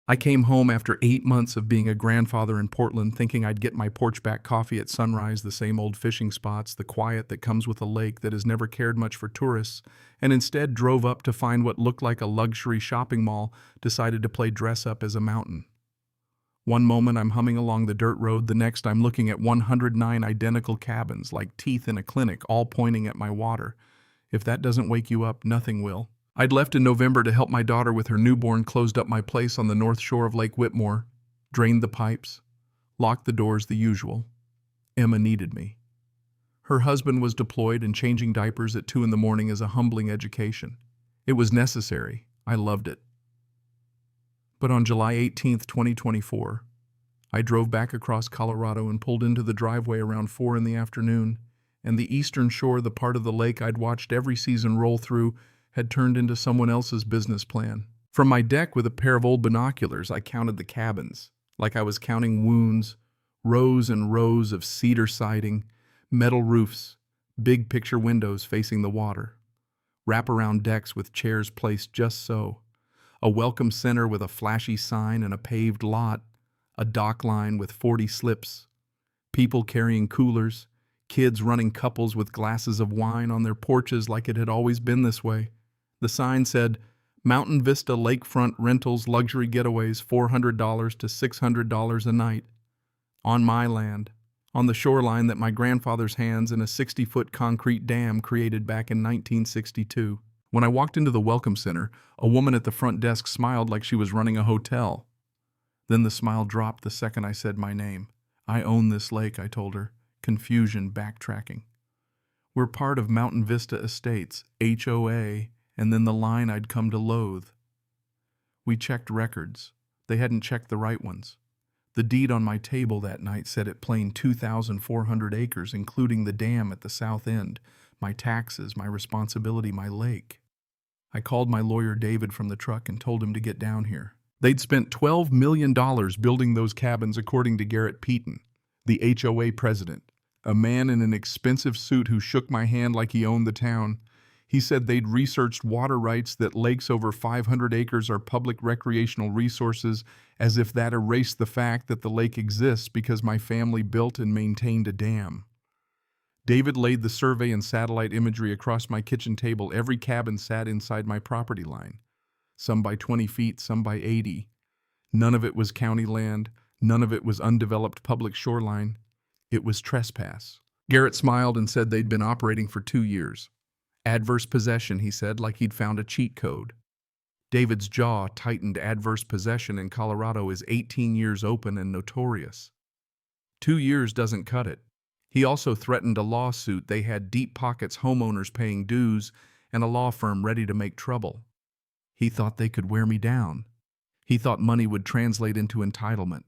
I came home after 8 months of being a grandfather in Portland thinking I'd get my porch back coffee at sunrise, the same old fishing spots, the quiet that comes with a lake that has never cared much for tourists, and instead drove up to find what looked like a luxury shopping mall, decided to play dress up as a mountain. One moment I'm humming along the dirt road, the next I'm looking at 109 identical cabins, like teeth in a clinic, all pointing at my water. If that doesn't wake you up, nothing will. I'd left in November to help my daughter with her newborn, closed up my place on the north shore of Lake Whitmore, drained the pipes, locked the doors, the usual. Emma needed me. Her husband was deployed, and changing diapers at 2 in the morning is a humbling education. It was necessary. I loved it. But on July 18th, 2024, I drove back across Colorado and pulled into the driveway around 4 in the afternoon, and the eastern shore, the part of the lake I'd watched every season roll through, had turned into someone else's business plan. From my deck with a pair of old binoculars, I counted the cabins, like I was counting wounds, rows and rows of cedar siding, metal roofs, big picture windows facing the water, wraparound decks with chairs placed just so, a welcome center with a flashy sign and a paved lot, a dock line with 40 slips, people carrying coolers, kids running couples with glasses of wine on their porches like it had always been this way. The sign said, Mountain Vista Lakefront Rentals Luxury Getaways, $400 to $600 a night. On my land, on the shoreline that my grandfather's hands in a 60-foot concrete dam created back in 1962. When I walked into the Welcome Center, a woman at the front desk smiled like she was running a hotel. Then the smile dropped the second I said my name. I own this lake, I told her, confusion backtracking. We're part of Mountain Vista Estates, HOA, and then the line I'd come to loathe. We checked records. They hadn't checked the right ones. The deed on my table that night said it plain 2,400 acres, including the dam at the south end, my taxes, my responsibility, my lake. I called my lawyer David from the truck and told him to get down here. They'd spent $12 million building those cabins, according to Garrett Peaton, the HOA president, a man in an expensive suit who shook my hand like he owned the town. He said they'd researched water rights, that lakes over 500 acres are public recreational resources, as if that erased the fact that the lake exists because my family built and maintained a dam. David laid the survey and satellite imagery across my kitchen table. Every cabin sat inside my property line, some by 20 feet, some by 80. None of it was county land. None of it was undeveloped public shoreline. It was trespass. Garrett smiled and said they'd been operating for 2 years. Adverse possession, he said, like he'd found a cheat code. David's jaw tightened. Adverse possession in Colorado is 18 years open and notorious. 2 years doesn't cut it. He also threatened a lawsuit. They had deep pockets, homeowners paying dues, and a law firm ready to make trouble. He thought they could wear me down. He thought money would translate into entitlement.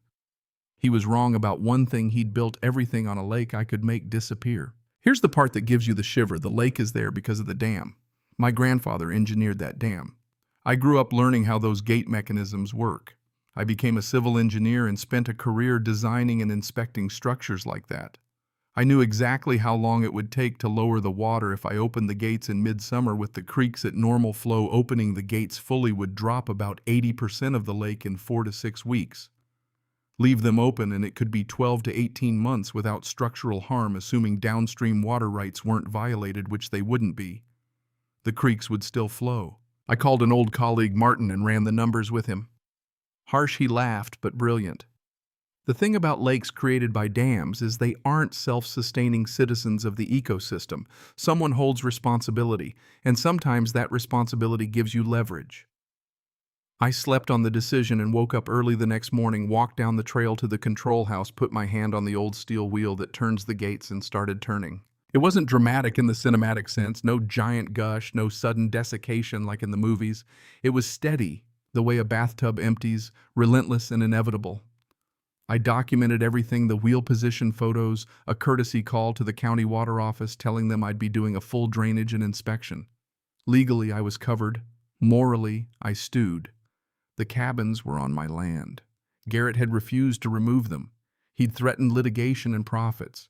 He was wrong about one thing. He'd built everything on a lake I could make disappear. Here's the part that gives you the shiver. The lake is there because of the dam. My grandfather engineered that dam. I grew up learning how those gate mechanisms work. I became a civil engineer and spent a career designing and inspecting structures like that. I knew exactly how long it would take to lower the water. If I opened the gates in midsummer with the creeks at normal flow, opening the gates fully would drop about 80% of the lake in 4 to 6 weeks. Leave them open and it could be 12 to 18 months without structural harm, assuming downstream water rights weren't violated, which they wouldn't be. The creeks would still flow. I called an old colleague, Martin, and ran the numbers with him. Harsh, he laughed, but brilliant. The thing about lakes created by dams is they aren't self-sustaining citizens of the ecosystem. Someone holds responsibility, and sometimes that responsibility gives you leverage. I slept on the decision and woke up early the next morning, walked down the trail to the control house, put my hand on the old steel wheel that turns the gates, and started turning. It wasn't dramatic in the cinematic sense, no giant gush, no sudden desiccation like in the movies. It was steady, the way a bathtub empties, relentless and inevitable. I documented everything, the wheel position photos, a courtesy call to the county water office telling them I'd be doing a full drainage and inspection. Legally, I was covered. Morally, I stewed. The cabins were on my land. Garrett had refused to remove them. He'd threatened litigation and profits.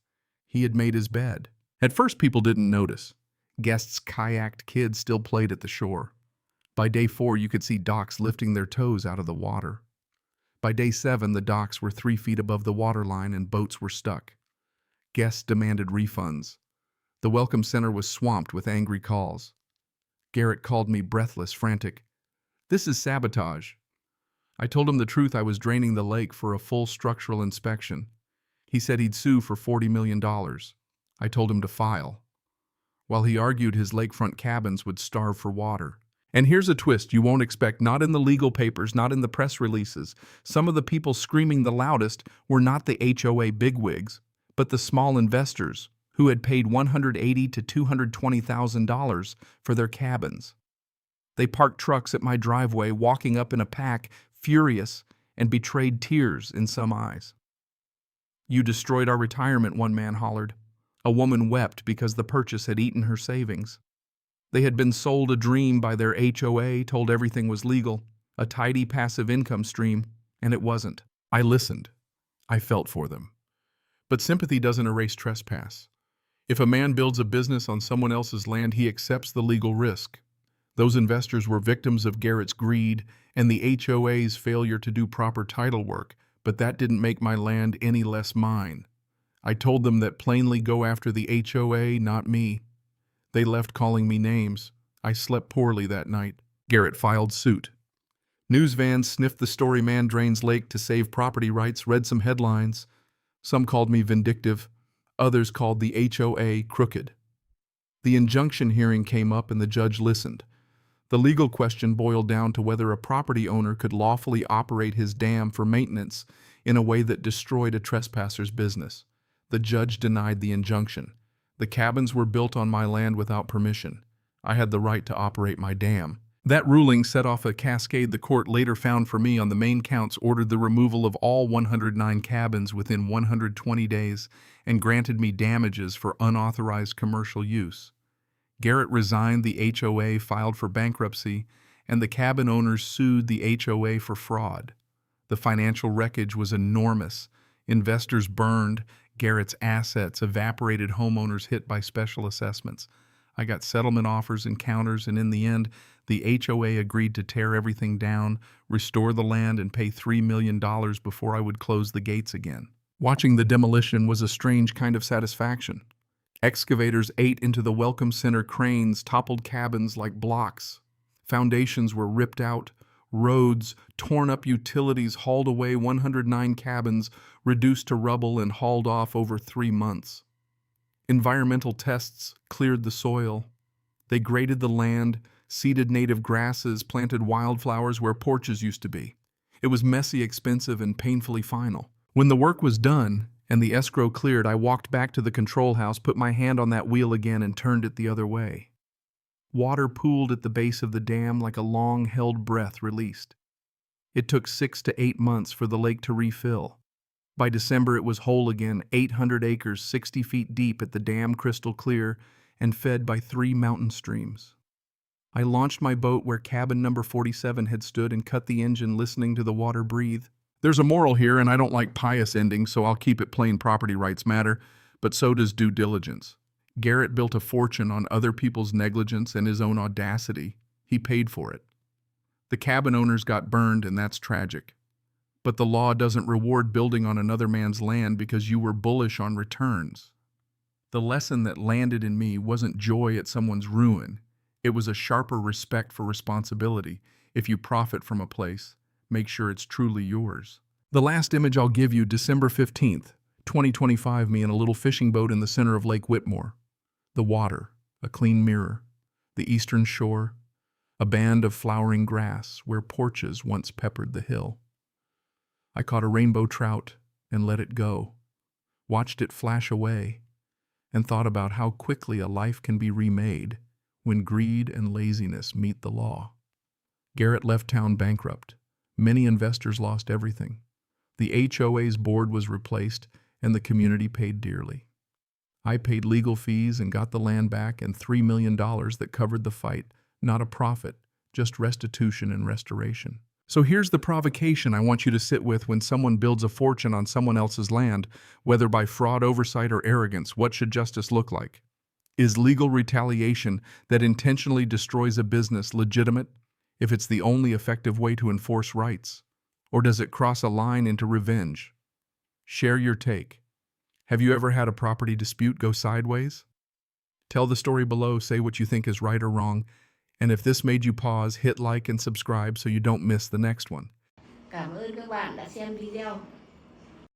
He had made his bed. At first, people didn't notice. Guests kayaked, kids still played at the shore. By day 4, you could see docks lifting their toes out of the water. By day 7, the docks were 3 feet above the waterline and boats were stuck. Guests demanded refunds. The welcome center was swamped with angry calls. Garrett called me breathless, frantic. "This is sabotage." I told him the truth. I was draining the lake for a full structural inspection. He said he'd sue for $40 million. I told him to file. While he argued his lakefront cabins would starve for water. And here's a twist you won't expect, not in the legal papers, not in the press releases. Some of the people screaming the loudest were not the HOA bigwigs, but the small investors who had paid $180,000 to $220,000 for their cabins. They parked trucks at my driveway, walking up in a pack, furious, and betrayed tears in some eyes. "You destroyed our retirement," one man hollered. A woman wept because the purchase had eaten her savings. They had been sold a dream by their HOA, told everything was legal, a tidy passive income stream, and it wasn't. I listened. I felt for them. But sympathy doesn't erase trespass. If a man builds a business on someone else's land, he accepts the legal risk. Those investors were victims of Garrett's greed and the HOA's failure to do proper title work, but that didn't make my land any less mine. I told them that plainly, go after the HOA, not me. They left calling me names. I slept poorly that night. Garrett filed suit. News vans sniffed the story, "Man drains lake to save property rights," read some headlines. Some called me vindictive. Others called the HOA crooked. The injunction hearing came up and the judge listened. The legal question boiled down to whether a property owner could lawfully operate his dam for maintenance in a way that destroyed a trespasser's business. The judge denied the injunction. The cabins were built on my land without permission. I had the right to operate my dam. That ruling set off a cascade. The court later found for me on the main counts, ordered the removal of all 109 cabins within 120 days, and granted me damages for unauthorized commercial use. Garrett resigned, the HOA filed for bankruptcy, and the cabin owners sued the HOA for fraud. The financial wreckage was enormous. Investors burned, Garrett's assets evaporated, homeowners hit by special assessments. I got settlement offers and counters, and in the end, the HOA agreed to tear everything down, restore the land, and pay $3 million before I would close the gates again. Watching the demolition was a strange kind of satisfaction. Excavators ate into the welcome center, cranes toppled cabins like blocks. Foundations were ripped out, roads torn up, utilities hauled away, 109 cabins reduced to rubble and hauled off over 3 months. Environmental tests cleared the soil. They graded the land, seeded native grasses, planted wildflowers where porches used to be. It was messy, expensive, and painfully final. When the work was done and the escrow cleared, I walked back to the control house, put my hand on that wheel again, and turned it the other way. Water pooled at the base of the dam like a long-held breath released. It took 6 to 8 months for the lake to refill. By December, it was whole again, 800 acres, 60 feet deep at the dam, crystal clear, and fed by 3 mountain streams. I launched my boat where cabin number 47 had stood and cut the engine, listening to the water breathe. There's a moral here, and I don't like pious endings, so I'll keep it plain. Property rights matter, but so does due diligence. Garrett built a fortune on other people's negligence and his own audacity. He paid for it. The cabin owners got burned, and that's tragic. But the law doesn't reward building on another man's land because you were bullish on returns. The lesson that landed in me wasn't joy at someone's ruin. It was a sharper respect for responsibility. If you profit from a place, make sure it's truly yours. The last image I'll give you, December 15th, 2025, me in a little fishing boat in the center of Lake Whitmore. The water, a clean mirror. The eastern shore, a band of flowering grass where porches once peppered the hill. I caught a rainbow trout and let it go, watched it flash away, and thought about how quickly a life can be remade when greed and laziness meet the law. Garrett left town bankrupt. Many investors lost everything. The HOA's board was replaced, and the community paid dearly. I paid legal fees and got the land back and $3 million that covered the fight. Not a profit, just restitution and restoration. So here's the provocation I want you to sit with when someone builds a fortune on someone else's land, whether by fraud, oversight, or arrogance. What should justice look like? Is legal retaliation that intentionally destroys a business legitimate if it's the only effective way to enforce rights? Or does it cross a line into revenge? Share your take. Have you ever had a property dispute go sideways? Tell the story below, say what you think is right or wrong, and if this made you pause, hit like and subscribe so you don't miss the next one. Cảm ơn các bạn đã xem video.